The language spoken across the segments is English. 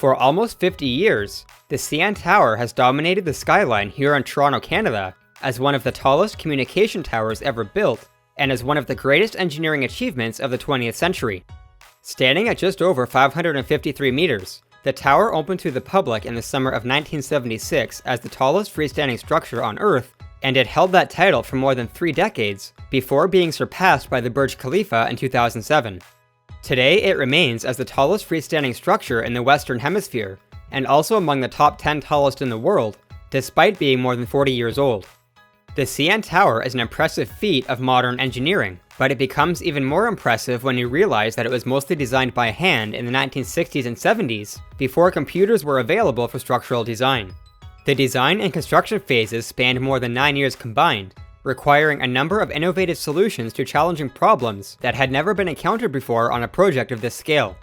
For almost 50 years, the CN Tower has dominated the skyline here in Toronto, Canada, as one of the tallest communication towers ever built, and as one of the greatest engineering achievements of the 20th century. Standing at just over 553 meters, the tower opened to the public in the summer of 1976 as the tallest freestanding structure on Earth, and it held that title for more than 3 decades, before being surpassed by the Burj Khalifa in 2007. Today, it remains as the tallest freestanding structure in the Western Hemisphere, and also among the top 10 tallest in the world, despite being more than 40 years old. The CN Tower is an impressive feat of modern engineering, but it becomes even more impressive when you realize that it was mostly designed by hand in the 1960s and 70s, before computers were available for structural design. The design and construction phases spanned more than 9 years combined, requiring a number of innovative solutions to challenging problems that had never been encountered before on a project of this scale.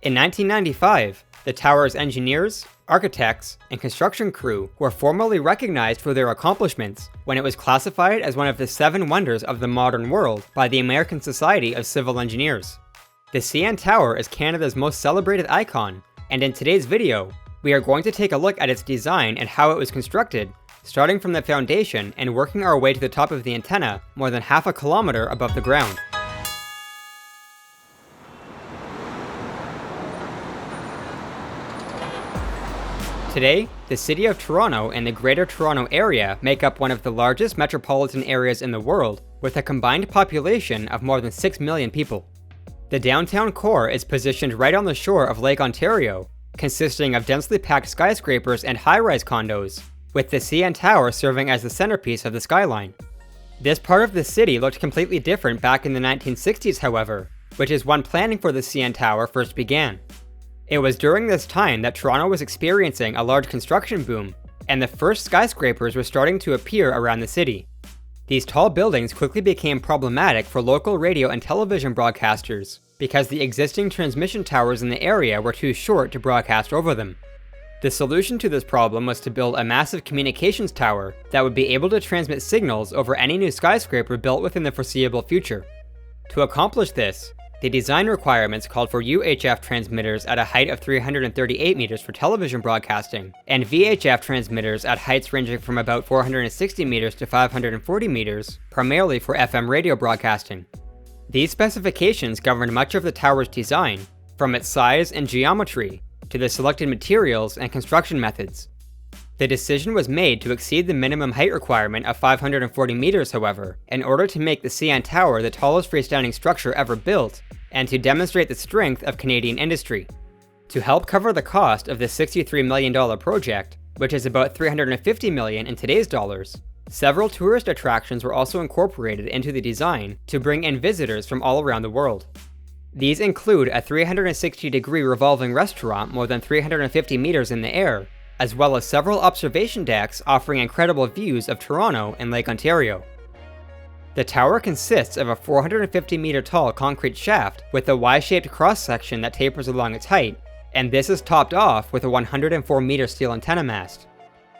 In 1995, the tower's engineers, architects, and construction crew were formally recognized for their accomplishments when it was classified as one of the 7 wonders of the modern world by the American Society of Civil Engineers. The CN Tower is Canada's most celebrated icon, and in today's video, we are going to take a look at its design and how it was constructed, starting from the foundation and working our way to the top of the antenna more than half a kilometer above the ground. Today, the City of Toronto and the Greater Toronto Area make up one of the largest metropolitan areas in the world, with a combined population of more than 6 million people. The downtown core is positioned right on the shore of Lake Ontario, consisting of densely packed skyscrapers and high-rise condos, with the CN Tower serving as the centerpiece of the skyline. This part of the city looked completely different back in the 1960s, however, which is when planning for the CN Tower first began. It was during this time that Toronto was experiencing a large construction boom, and the first skyscrapers were starting to appear around the city. These tall buildings quickly became problematic for local radio and television broadcasters, because the existing transmission towers in the area were too short to broadcast over them. The solution to this problem was to build a massive communications tower that would be able to transmit signals over any new skyscraper built within the foreseeable future. To accomplish this, the design requirements called for UHF transmitters at a height of 338 meters for television broadcasting, and VHF transmitters at heights ranging from about 460 meters to 540 meters, primarily for FM radio broadcasting. These specifications governed much of the tower's design, from its size and geometry, to the selected materials and construction methods. The decision was made to exceed the minimum height requirement of 540 meters, however, in order to make the CN Tower the tallest freestanding structure ever built, and to demonstrate the strength of Canadian industry. To help cover the cost of this $63 million project, which is about $350 million in today's dollars, several tourist attractions were also incorporated into the design to bring in visitors from all around the world. These include a 360-degree revolving restaurant more than 350 meters in the air, as well as several observation decks offering incredible views of Toronto and Lake Ontario. The tower consists of a 450-meter-tall concrete shaft with a Y-shaped cross-section that tapers along its height, and this is topped off with a 104-meter steel antenna mast.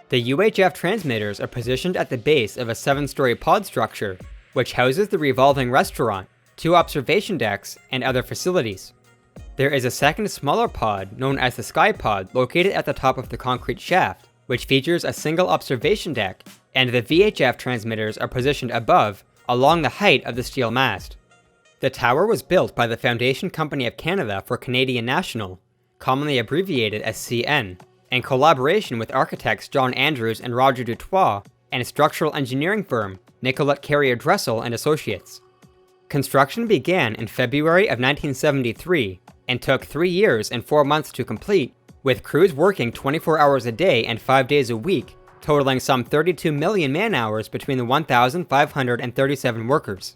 The UHF transmitters are positioned at the base of a 7-story pod structure, which houses the revolving restaurant, 2 observation decks, and other facilities. There is a second smaller pod known as the Sky Pod located at the top of the concrete shaft, which features a single observation deck, and the VHF transmitters are positioned above, along the height of the steel mast. The tower was built by the Foundation Company of Canada for Canadian National, commonly abbreviated as CN, in collaboration with architects John Andrews and Roger Dutoit, and structural engineering firm Nicolette Carrier Dressel and Associates. Construction began in February of 1973 and took 3 years and 4 months to complete, with crews working 24 hours a day and 5 days a week, totaling some 32 million man-hours between the 1,537 workers.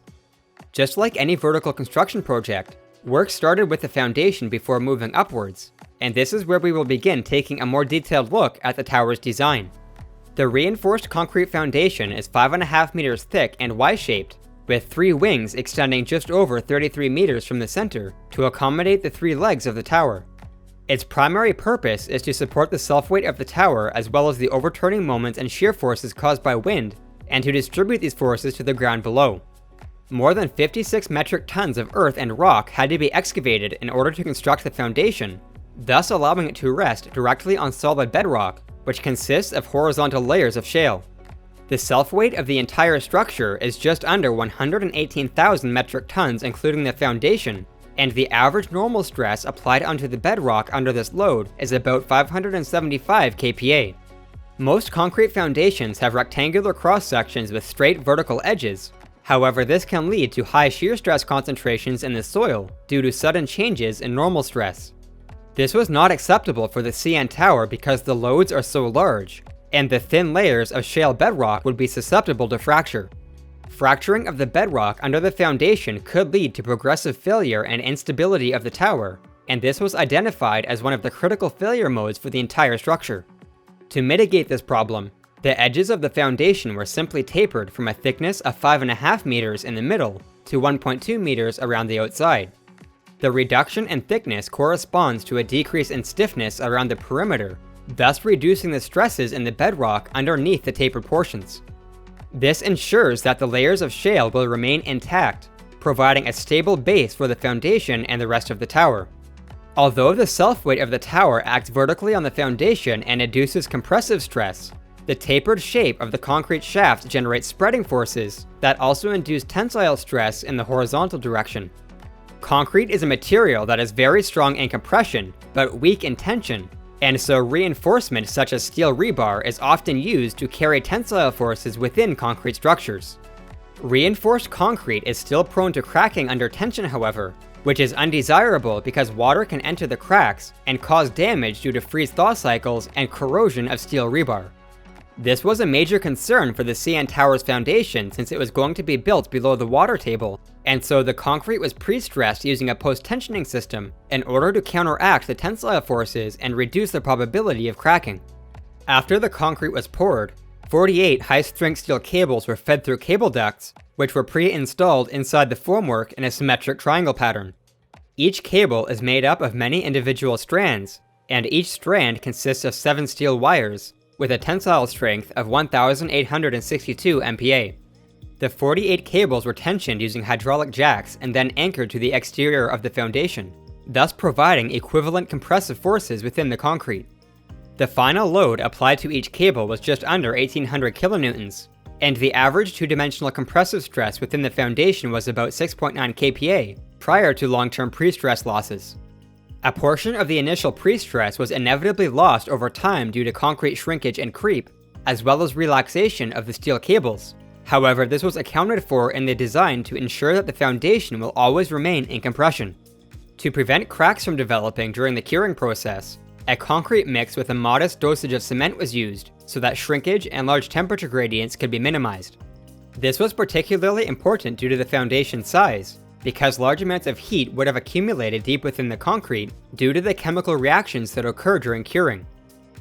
Just like any vertical construction project, work started with the foundation before moving upwards, and this is where we will begin taking a more detailed look at the tower's design. The reinforced concrete foundation is 5.5 meters thick and Y-shaped, with 3 wings extending just over 33 meters from the center to accommodate the 3 legs of the tower. Its primary purpose is to support the self-weight of the tower as well as the overturning moments and shear forces caused by wind, and to distribute these forces to the ground below. More than 56 metric tons of earth and rock had to be excavated in order to construct the foundation, thus allowing it to rest directly on solid bedrock, which consists of horizontal layers of shale. The self-weight of the entire structure is just under 118,000 metric tons including the foundation, and the average normal stress applied onto the bedrock under this load is about 575 kPa. Most concrete foundations have rectangular cross-sections with straight vertical edges. However, this can lead to high shear stress concentrations in the soil due to sudden changes in normal stress. This was not acceptable for the CN Tower because the loads are so large, and the thin layers of shale bedrock would be susceptible to fracture. Fracturing of the bedrock under the foundation could lead to progressive failure and instability of the tower, and this was identified as one of the critical failure modes for the entire structure. To mitigate this problem, the edges of the foundation were simply tapered from a thickness of 5.5 meters in the middle to 1.2 meters around the outside. The reduction in thickness corresponds to a decrease in stiffness around the perimeter, thus reducing the stresses in the bedrock underneath the tapered portions. This ensures that the layers of shale will remain intact, providing a stable base for the foundation and the rest of the tower. Although the self-weight of the tower acts vertically on the foundation and induces compressive stress, the tapered shape of the concrete shaft generates spreading forces that also induce tensile stress in the horizontal direction. Concrete is a material that is very strong in compression, but weak in tension, and so reinforcement such as steel rebar is often used to carry tensile forces within concrete structures. Reinforced concrete is still prone to cracking under tension, however, which is undesirable because water can enter the cracks and cause damage due to freeze-thaw cycles and corrosion of steel rebar. This was a major concern for the CN Tower's foundation since it was going to be built below the water table, and so the concrete was pre-stressed using a post-tensioning system in order to counteract the tensile forces and reduce the probability of cracking. After the concrete was poured, 48 high-strength steel cables were fed through cable ducts, which were pre-installed inside the formwork in a symmetric triangle pattern. Each cable is made up of many individual strands, and each strand consists of 7 steel wires, with a tensile strength of 1,862 MPa. The 48 cables were tensioned using hydraulic jacks and then anchored to the exterior of the foundation, thus providing equivalent compressive forces within the concrete. The final load applied to each cable was just under 1,800 kilonewtons, and the average two-dimensional compressive stress within the foundation was about 6.9 kPa prior to long-term pre-stress losses. A portion of the initial pre-stress was inevitably lost over time due to concrete shrinkage and creep, as well as relaxation of the steel cables. However, this was accounted for in the design to ensure that the foundation will always remain in compression. To prevent cracks from developing during the curing process, a concrete mix with a modest dosage of cement was used so that shrinkage and large temperature gradients could be minimized. This was particularly important due to the foundation size, because large amounts of heat would have accumulated deep within the concrete due to the chemical reactions that occur during curing.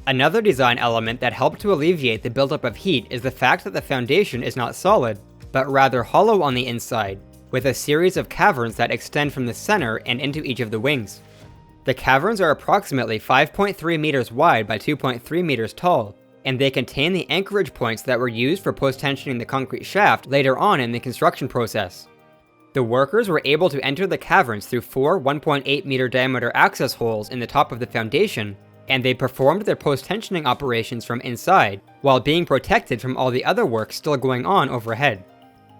Another design element that helped to alleviate the buildup of heat is the fact that the foundation is not solid, but rather hollow on the inside, with a series of caverns that extend from the center and into each of the wings. The caverns are approximately 5.3 meters wide by 2.3 meters tall, and they contain the anchorage points that were used for post-tensioning the concrete shaft later on in the construction process. The workers were able to enter the caverns through 4 1.8 meter diameter access holes in the top of the foundation, and they performed their post-tensioning operations from inside, while being protected from all the other work still going on overhead.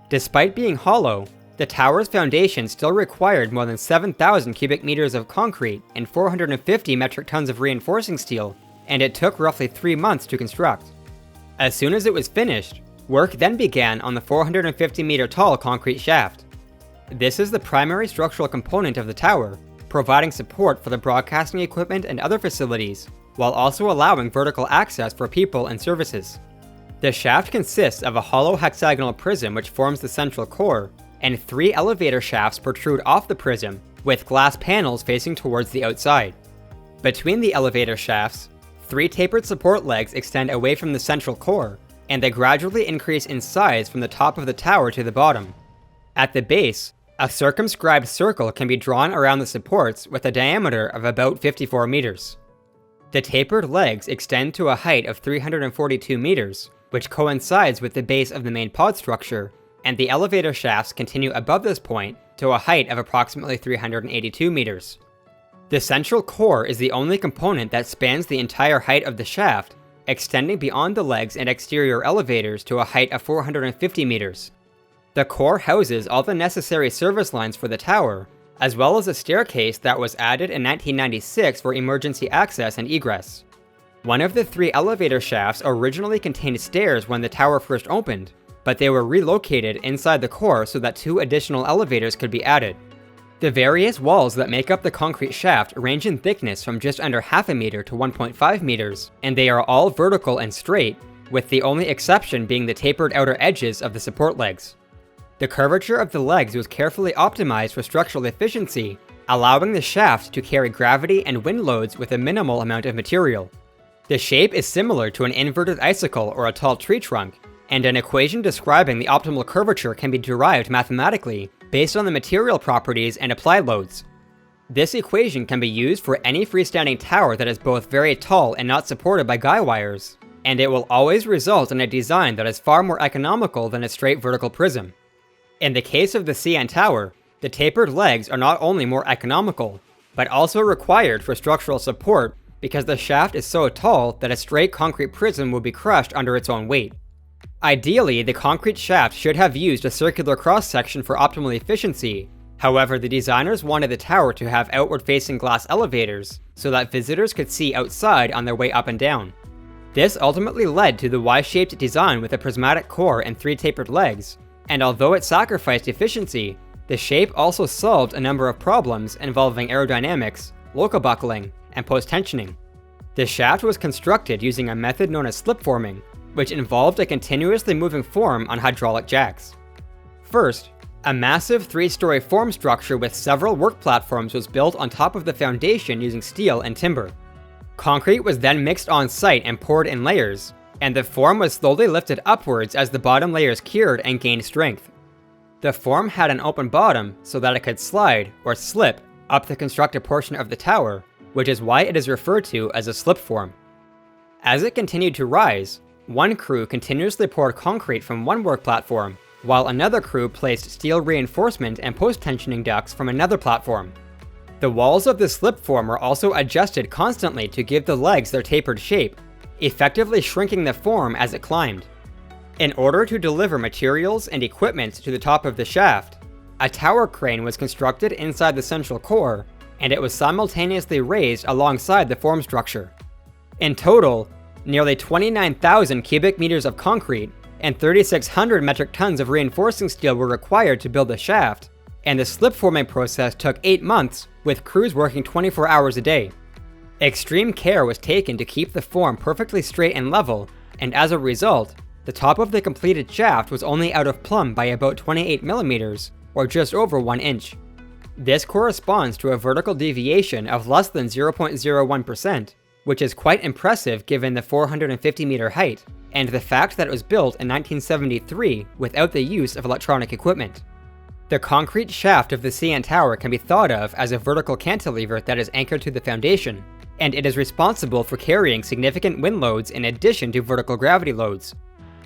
Despite being hollow, the tower's foundation still required more than 7,000 cubic meters of concrete and 450 metric tons of reinforcing steel, and it took roughly 3 months to construct. As soon as it was finished, work then began on the 450 meter tall concrete shaft. This is the primary structural component of the tower, providing support for the broadcasting equipment and other facilities, while also allowing vertical access for people and services. The shaft consists of a hollow hexagonal prism which forms the central core, and 3 elevator shafts protrude off the prism, with glass panels facing towards the outside. Between the elevator shafts, 3 tapered support legs extend away from the central core, and they gradually increase in size from the top of the tower to the bottom. At the base, a circumscribed circle can be drawn around the supports with a diameter of about 54 meters. The tapered legs extend to a height of 342 meters, which coincides with the base of the main pod structure, and the elevator shafts continue above this point to a height of approximately 382 meters. The central core is the only component that spans the entire height of the shaft, extending beyond the legs and exterior elevators to a height of 450 meters. The core houses all the necessary service lines for the tower, as well as a staircase that was added in 1996 for emergency access and egress. One of the 3 elevator shafts originally contained stairs when the tower first opened, but they were relocated inside the core so that 2 additional elevators could be added. The various walls that make up the concrete shaft range in thickness from just under half a meter to 1.5 meters, and they are all vertical and straight, with the only exception being the tapered outer edges of the support legs. The curvature of the legs was carefully optimized for structural efficiency, allowing the shaft to carry gravity and wind loads with a minimal amount of material. The shape is similar to an inverted icicle or a tall tree trunk, and an equation describing the optimal curvature can be derived mathematically based on the material properties and applied loads. This equation can be used for any freestanding tower that is both very tall and not supported by guy wires, and it will always result in a design that is far more economical than a straight vertical prism. In the case of the CN Tower, the tapered legs are not only more economical, but also required for structural support because the shaft is so tall that a straight concrete prism will be crushed under its own weight. Ideally, the concrete shaft should have used a circular cross-section for optimal efficiency. However, the designers wanted the tower to have outward-facing glass elevators so that visitors could see outside on their way up and down. This ultimately led to the Y-shaped design with a prismatic core and 3 tapered legs, and although it sacrificed efficiency, the shape also solved a number of problems involving aerodynamics, local buckling, and post-tensioning. The shaft was constructed using a method known as slip forming, which involved a continuously moving form on hydraulic jacks. First, a massive 3-story form structure with several work platforms was built on top of the foundation using steel and timber. Concrete was then mixed on site and poured in layers, and the form was slowly lifted upwards as the bottom layers cured and gained strength. The form had an open bottom so that it could slide, or slip, up the constructed portion of the tower, which is why it is referred to as a slip form. As it continued to rise, one crew continuously poured concrete from one work platform, while another crew placed steel reinforcement and post-tensioning ducts from another platform. The walls of the slip form were also adjusted constantly to give the legs their tapered shape, effectively shrinking the form as it climbed. In order to deliver materials and equipment to the top of the shaft, a tower crane was constructed inside the central core, and it was simultaneously raised alongside the form structure. In total, nearly 29,000 cubic meters of concrete and 3,600 metric tons of reinforcing steel were required to build the shaft, and the slip forming process took 8 months, with crews working 24 hours a day. Extreme care was taken to keep the form perfectly straight and level, and as a result, the top of the completed shaft was only out of plumb by about 28 millimeters, or just over 1 inch. This corresponds to a vertical deviation of less than 0.01%, which is quite impressive given the 450 meter height, and the fact that it was built in 1973 without the use of electronic equipment. The concrete shaft of the CN Tower can be thought of as a vertical cantilever that is anchored to the foundation, and it is responsible for carrying significant wind loads in addition to vertical gravity loads.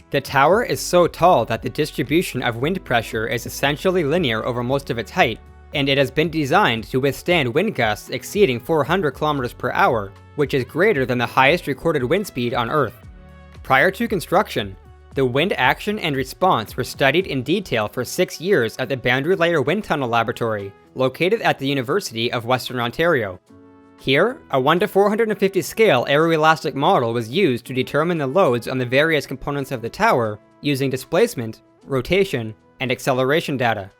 The tower is so tall that the distribution of wind pressure is essentially linear over most of its height, and it has been designed to withstand wind gusts exceeding 400 kilometers per hour, which is greater than the highest recorded wind speed on Earth. Prior to construction, the wind action and response were studied in detail for 6 years at the Boundary Layer Wind Tunnel Laboratory, located at the University of Western Ontario. Here, a 1:450 scale aeroelastic model was used to determine the loads on the various components of the tower using displacement, rotation, and acceleration data.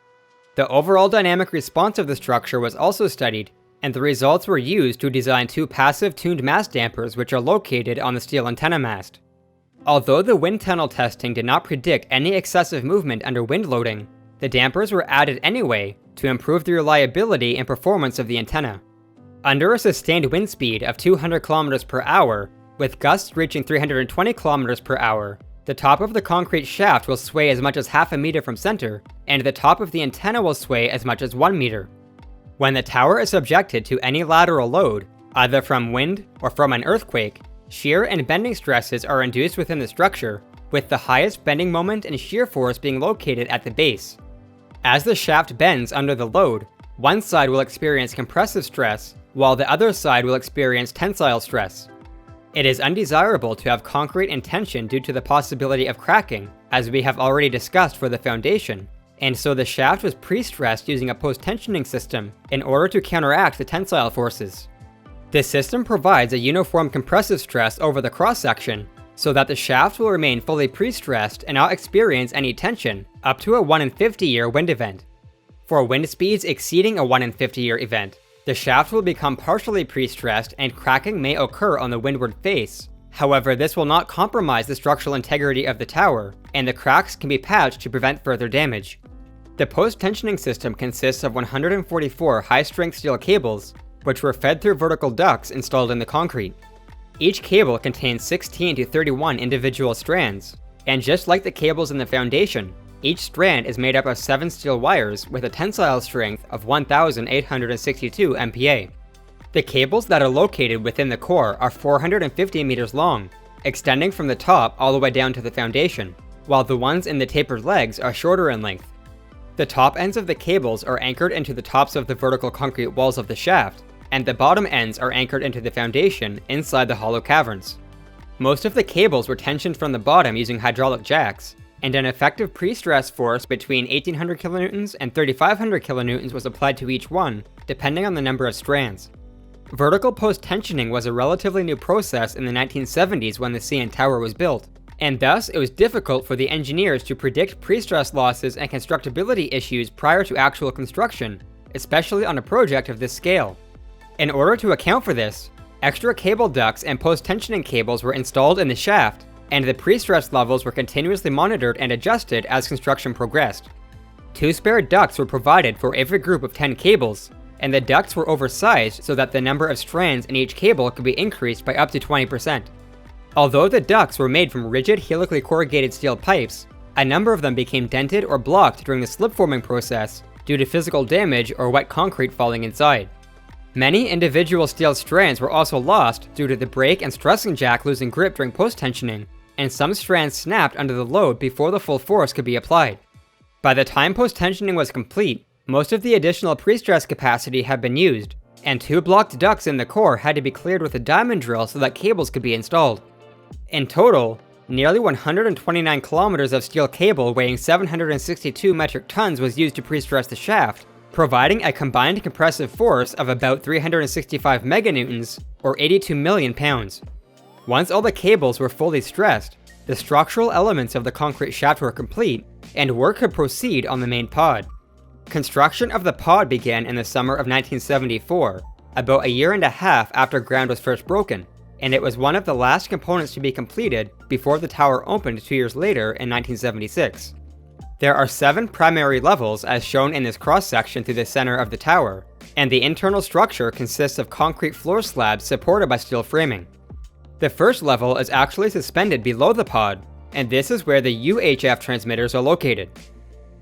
The overall dynamic response of the structure was also studied, and the results were used to design 2 passive tuned mast dampers which are located on the steel antenna mast. Although the wind tunnel testing did not predict any excessive movement under wind loading, the dampers were added anyway to improve the reliability and performance of the antenna. Under a sustained wind speed of 200 km per hour, with gusts reaching 320 km per hour, the top of the concrete shaft will sway as much as half a meter from center, and the top of the antenna will sway as much as 1 meter. When the tower is subjected to any lateral load, either from wind or from an earthquake, shear and bending stresses are induced within the structure, with the highest bending moment and shear force being located at the base. As the shaft bends under the load, one side will experience compressive stress, while the other side will experience tensile stress. It is undesirable to have concrete in tension due to the possibility of cracking, as we have already discussed for the foundation, and so the shaft was pre-stressed using a post-tensioning system in order to counteract the tensile forces. This system provides a uniform compressive stress over the cross-section, so that the shaft will remain fully pre-stressed and not experience any tension up to a 1 in 50 year wind event. For wind speeds exceeding a 1 in 50 year event, the shaft will become partially pre-stressed and cracking may occur on the windward face. However, this will not compromise the structural integrity of the tower, and the cracks can be patched to prevent further damage. The post-tensioning system consists of 144 high-strength steel cables, which were fed through vertical ducts installed in the concrete. Each cable contains 16 to 31 individual strands, and just like the cables in the foundation, each strand is made up of 7 steel wires with a tensile strength of 1,862 MPa. The cables that are located within the core are 450 meters long, extending from the top all the way down to the foundation, while the ones in the tapered legs are shorter in length. The top ends of the cables are anchored into the tops of the vertical concrete walls of the shaft, and the bottom ends are anchored into the foundation inside the hollow caverns. Most of the cables were tensioned from the bottom using hydraulic jacks, and an effective pre-stress force between 1800 kilonewtons and 3500 kilonewtons was applied to each one, depending on the number of strands. Vertical post-tensioning was a relatively new process in the 1970s when the CN Tower was built, and thus it was difficult for the engineers to predict pre-stress losses and constructability issues prior to actual construction, especially on a project of this scale. In order to account for this, extra cable ducts and post-tensioning cables were installed in the shaft, and the pre-stress levels were continuously monitored and adjusted as construction progressed. 2 spare ducts were provided for every group of 10 cables, and the ducts were oversized so that the number of strands in each cable could be increased by up to 20%. Although the ducts were made from rigid helically corrugated steel pipes, a number of them became dented or blocked during the slip forming process due to physical damage or wet concrete falling inside. Many individual steel strands were also lost due to the brake and stressing jack losing grip during post-tensioning, and some strands snapped under the load before the full force could be applied. By the time post-tensioning was complete, most of the additional pre-stress capacity had been used, and 2 blocked ducts in the core had to be cleared with a diamond drill so that cables could be installed. In total, nearly 129 kilometers of steel cable weighing 762 metric tons was used to pre-stress the shaft, providing a combined compressive force of about 365 meganewtons, or 82 million pounds. Once all the cables were fully stressed, the structural elements of the concrete shaft were complete, and work could proceed on the main pod. Construction of the pod began in the summer of 1974, about a year and a half after ground was first broken, and it was one of the last components to be completed before the tower opened 2 years later in 1976. There are 7 primary levels as shown in this cross-section through the center of the tower, and the internal structure consists of concrete floor slabs supported by steel framing. The first level is actually suspended below the pod, and this is where the UHF transmitters are located.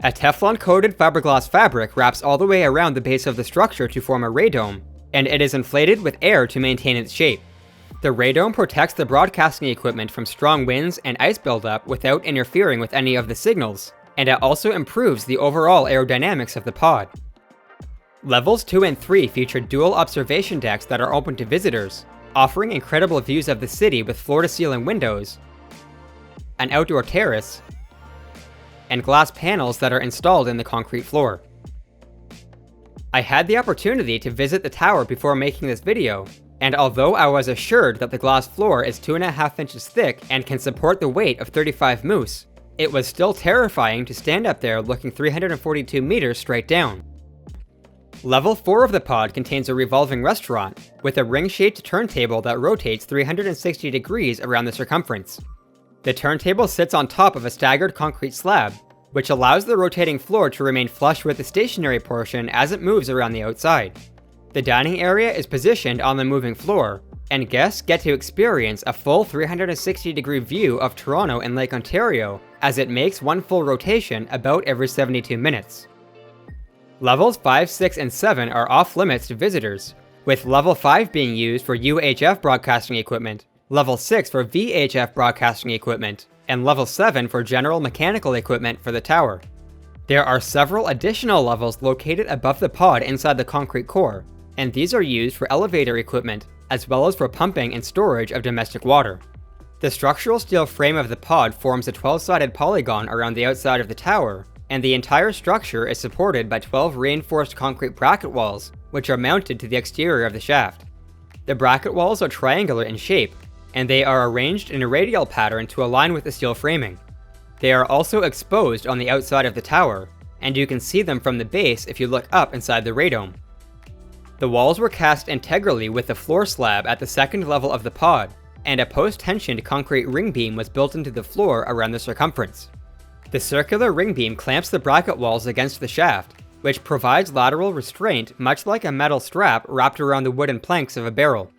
A Teflon-coated fiberglass fabric wraps all the way around the base of the structure to form a radome, and it is inflated with air to maintain its shape. The radome protects the broadcasting equipment from strong winds and ice buildup without interfering with any of the signals, and it also improves the overall aerodynamics of the pod. Levels 2 and 3 feature dual observation decks that are open to visitors, offering incredible views of the city with floor-to-ceiling windows, an outdoor terrace, and glass panels that are installed in the concrete floor. I had the opportunity to visit the tower before making this video, and although I was assured that the glass floor is 2.5 inches thick and can support the weight of 35 moose, it was still terrifying to stand up there looking 342 meters straight down. Level 4 of the pod contains a revolving restaurant, with a ring-shaped turntable that rotates 360 degrees around the circumference. The turntable sits on top of a staggered concrete slab, which allows the rotating floor to remain flush with the stationary portion as it moves around the outside. The dining area is positioned on the moving floor, and guests get to experience a full 360-degree view of Toronto and Lake Ontario as it makes one full rotation about every 72 minutes. Levels 5, 6, and 7 are off-limits to visitors, with Level 5 being used for UHF broadcasting equipment, Level 6 for VHF broadcasting equipment, and Level 7 for general mechanical equipment for the tower. There are several additional levels located above the pod inside the concrete core, and these are used for elevator equipment, as well as for pumping and storage of domestic water. The structural steel frame of the pod forms a 12-sided polygon around the outside of the tower, and the entire structure is supported by 12 reinforced concrete bracket walls, which are mounted to the exterior of the shaft. The bracket walls are triangular in shape, and they are arranged in a radial pattern to align with the steel framing. They are also exposed on the outside of the tower, and you can see them from the base if you look up inside the radome. The walls were cast integrally with the floor slab at the second level of the pod, and a post-tensioned concrete ring beam was built into the floor around the circumference. The circular ring beam clamps the bracket walls against the shaft, which provides lateral restraint much like a metal strap wrapped around the wooden planks of a barrel.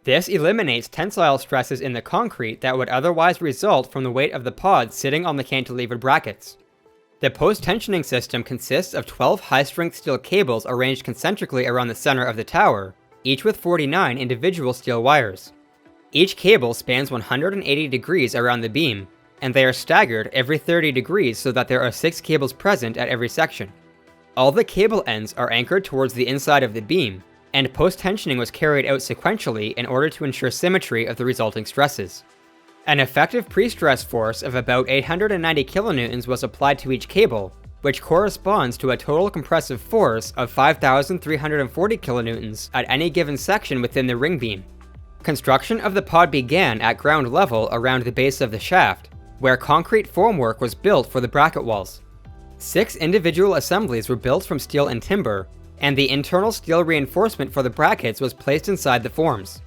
This eliminates tensile stresses in the concrete that would otherwise result from the weight of the pod sitting on the cantilevered brackets. The post-tensioning system consists of 12 high-strength steel cables arranged concentrically around the center of the tower, each with 49 individual steel wires. Each cable spans 180 degrees around the beam, and they are staggered every 30 degrees so that there are 6 cables present at every section. All the cable ends are anchored towards the inside of the beam, and post-tensioning was carried out sequentially in order to ensure symmetry of the resulting stresses. An effective pre-stress force of about 890 kilonewtons was applied to each cable, which corresponds to a total compressive force of 5,340 kilonewtons at any given section within the ring beam. Construction of the pod began at ground level around the base of the shaft, where concrete formwork was built for the bracket walls. 6 individual assemblies were built from steel and timber, and the internal steel reinforcement for the brackets was placed inside the forms.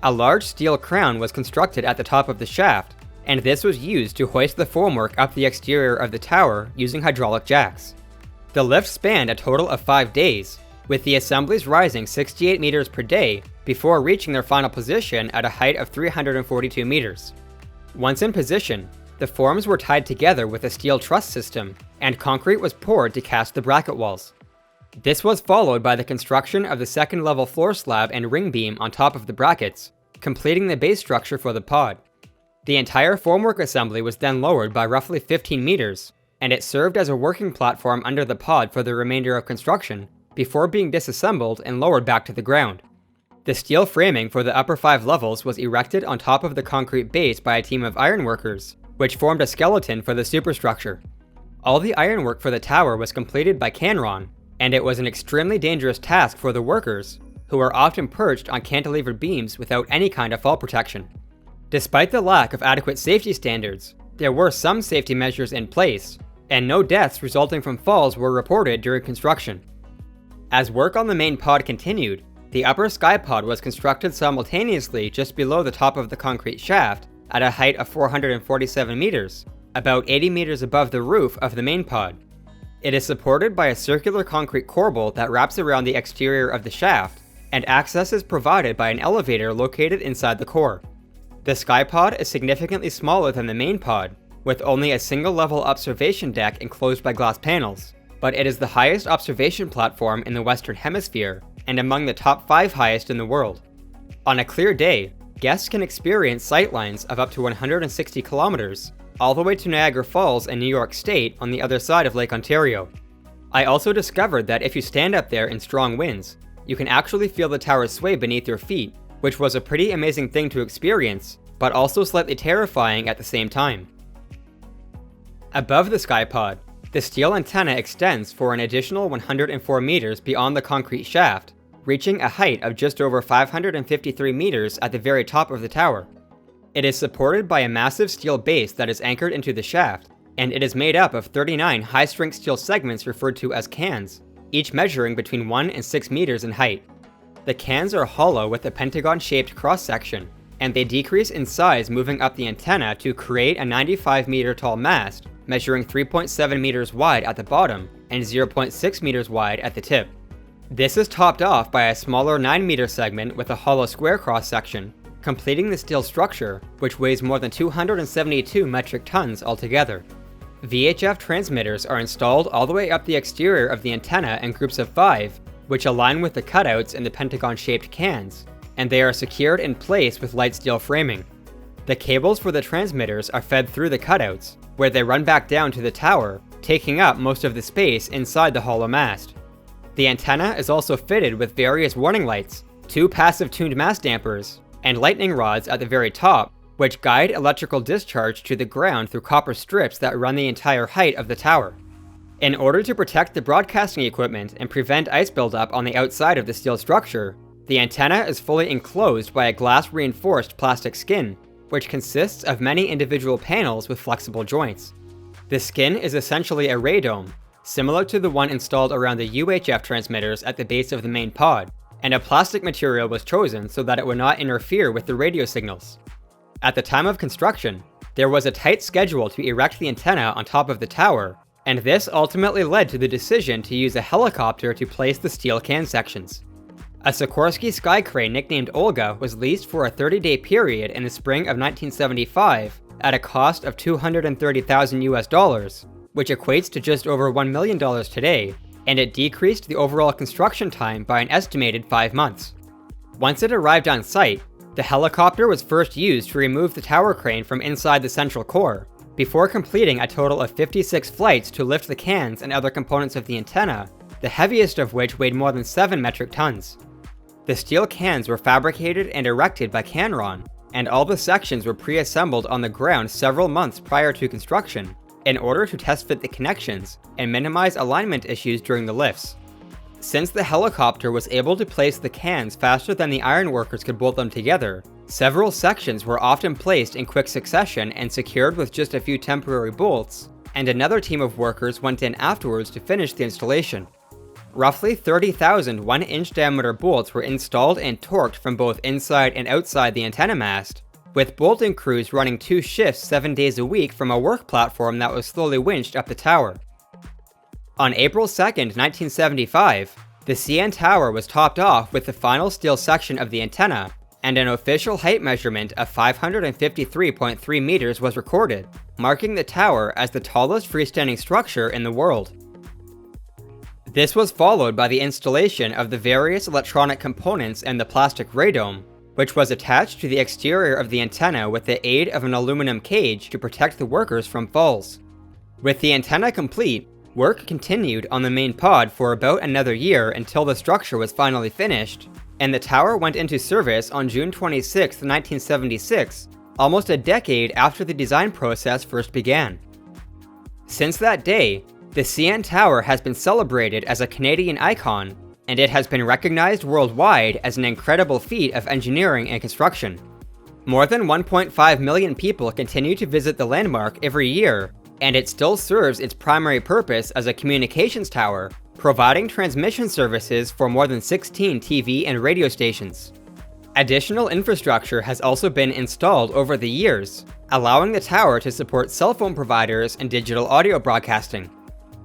A large steel crown was constructed at the top of the shaft, and this was used to hoist the formwork up the exterior of the tower using hydraulic jacks. The lift spanned a total of 5 days, with the assemblies rising 68 meters per day before reaching their final position at a height of 342 meters. Once in position, the forms were tied together with a steel truss system, and concrete was poured to cast the bracket walls. This was followed by the construction of the second level floor slab and ring beam on top of the brackets, completing the base structure for the pod. The entire formwork assembly was then lowered by roughly 15 meters, and it served as a working platform under the pod for the remainder of construction, before being disassembled and lowered back to the ground. The steel framing for the upper 5 levels was erected on top of the concrete base by a team of ironworkers, which formed a skeleton for the superstructure. All the ironwork for the tower was completed by Canron, and it was an extremely dangerous task for the workers, who were often perched on cantilevered beams without any kind of fall protection. Despite the lack of adequate safety standards, there were some safety measures in place, and no deaths resulting from falls were reported during construction. As work on the main pod continued, the upper sky pod was constructed simultaneously just below the top of the concrete shaft at a height of 447 meters, about 80 meters above the roof of the main pod. It is supported by a circular concrete corbel that wraps around the exterior of the shaft, and access is provided by an elevator located inside the core. The skypod is significantly smaller than the main pod, with only a single-level observation deck enclosed by glass panels, but it is the highest observation platform in the Western Hemisphere, and among the top 5 highest in the world. On a clear day, guests can experience sightlines of up to 160 kilometers, all the way to Niagara Falls in New York State on the other side of Lake Ontario. I also discovered that if you stand up there in strong winds, you can actually feel the tower sway beneath your feet, which was a pretty amazing thing to experience, but also slightly terrifying at the same time. Above the skypod, the steel antenna extends for an additional 104 meters beyond the concrete shaft, reaching a height of just over 553 meters at the very top of the tower. It is supported by a massive steel base that is anchored into the shaft, and it is made up of 39 high-strength steel segments referred to as cans, each measuring between 1 and 6 meters in height. The cans are hollow with a pentagon-shaped cross-section, and they decrease in size moving up the antenna to create a 95-meter tall mast, measuring 3.7 meters wide at the bottom and 0.6 meters wide at the tip. This is topped off by a smaller 9-meter segment with a hollow square cross-section, completing the steel structure, which weighs more than 272 metric tons altogether. VHF transmitters are installed all the way up the exterior of the antenna in groups of 5, which align with the cutouts in the pentagon-shaped cans, and they are secured in place with light steel framing. The cables for the transmitters are fed through the cutouts, where they run back down to the tower, taking up most of the space inside the hollow mast. The antenna is also fitted with various warning lights, 2 passive tuned mass dampers, and lightning rods at the very top, which guide electrical discharge to the ground through copper strips that run the entire height of the tower. In order to protect the broadcasting equipment and prevent ice buildup on the outside of the steel structure, the antenna is fully enclosed by a glass-reinforced plastic skin, which consists of many individual panels with flexible joints. The skin is essentially a radome, similar to the one installed around the UHF transmitters at the base of the main pod, and a plastic material was chosen so that it would not interfere with the radio signals. At the time of construction, there was a tight schedule to erect the antenna on top of the tower, and this ultimately led to the decision to use a helicopter to place the steel can sections. A Sikorsky Sky Crane nicknamed Olga was leased for a 30-day period in the spring of 1975 at a cost of $230,000, which equates to just over $1 million today, and it decreased the overall construction time by an estimated 5 months. Once it arrived on site, the helicopter was first used to remove the tower crane from inside the central core, before completing a total of 56 flights to lift the cans and other components of the antenna, the heaviest of which weighed more than 7 metric tons. The steel cans were fabricated and erected by Canron, and all the sections were pre-assembled on the ground several months prior to construction, in order to test fit the connections and minimize alignment issues during the lifts. Since the helicopter was able to place the cans faster than the ironworkers could bolt them together, several sections were often placed in quick succession and secured with just a few temporary bolts, and another team of workers went in afterwards to finish the installation. Roughly 30,000 1-inch diameter bolts were installed and torqued from both inside and outside the antenna mast, with bolting crews running 2 shifts 7 days a week from a work platform that was slowly winched up the tower. On April 2, 1975, the CN tower was topped off with the final steel section of the antenna, and an official height measurement of 553.3 meters was recorded, marking the tower as the tallest freestanding structure in the world. This was followed by the installation of the various electronic components and the plastic radome, which was attached to the exterior of the antenna with the aid of an aluminum cage to protect the workers from falls. With the antenna complete, work continued on the main pod for about another year until the structure was finally finished, and the tower went into service on June 26, 1976, almost a decade after the design process first began. Since that day, the CN Tower has been celebrated as a Canadian icon, and it has been recognized worldwide as an incredible feat of engineering and construction. More than 1.5 million people continue to visit the landmark every year, and it still serves its primary purpose as a communications tower, providing transmission services for more than 16 TV and radio stations. Additional infrastructure has also been installed over the years, allowing the tower to support cell phone providers and digital audio broadcasting.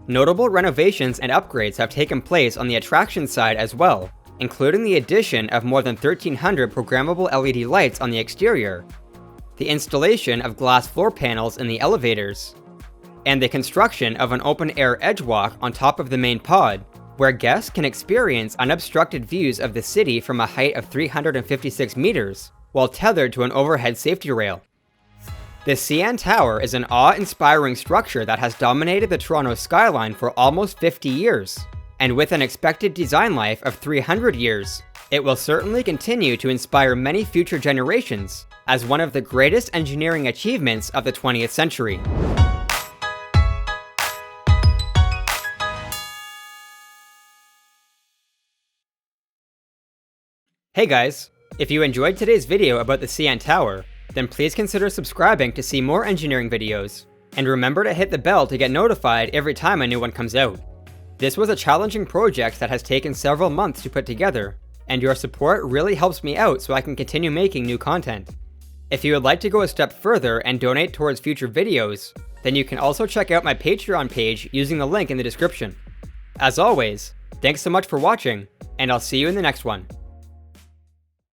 Notable renovations and upgrades have taken place on the attraction side as well, including the addition of more than 1,300 programmable LED lights on the exterior, the installation of glass floor panels in the elevators, and the construction of an open-air edgewalk on top of the main pod, where guests can experience unobstructed views of the city from a height of 356 meters, while tethered to an overhead safety rail. The CN Tower is an awe-inspiring structure that has dominated the Toronto skyline for almost 50 years, and with an expected design life of 300 years, it will certainly continue to inspire many future generations as one of the greatest engineering achievements of the 20th century. Hey guys, if you enjoyed today's video about the CN Tower, then please consider subscribing to see more engineering videos, and remember to hit the bell to get notified every time a new one comes out. This was a challenging project that has taken several months to put together, and your support really helps me out so I can continue making new content. If you would like to go a step further and donate towards future videos, then you can also check out my Patreon page using the link in the description. As always, thanks so much for watching, and I'll see you in the next one.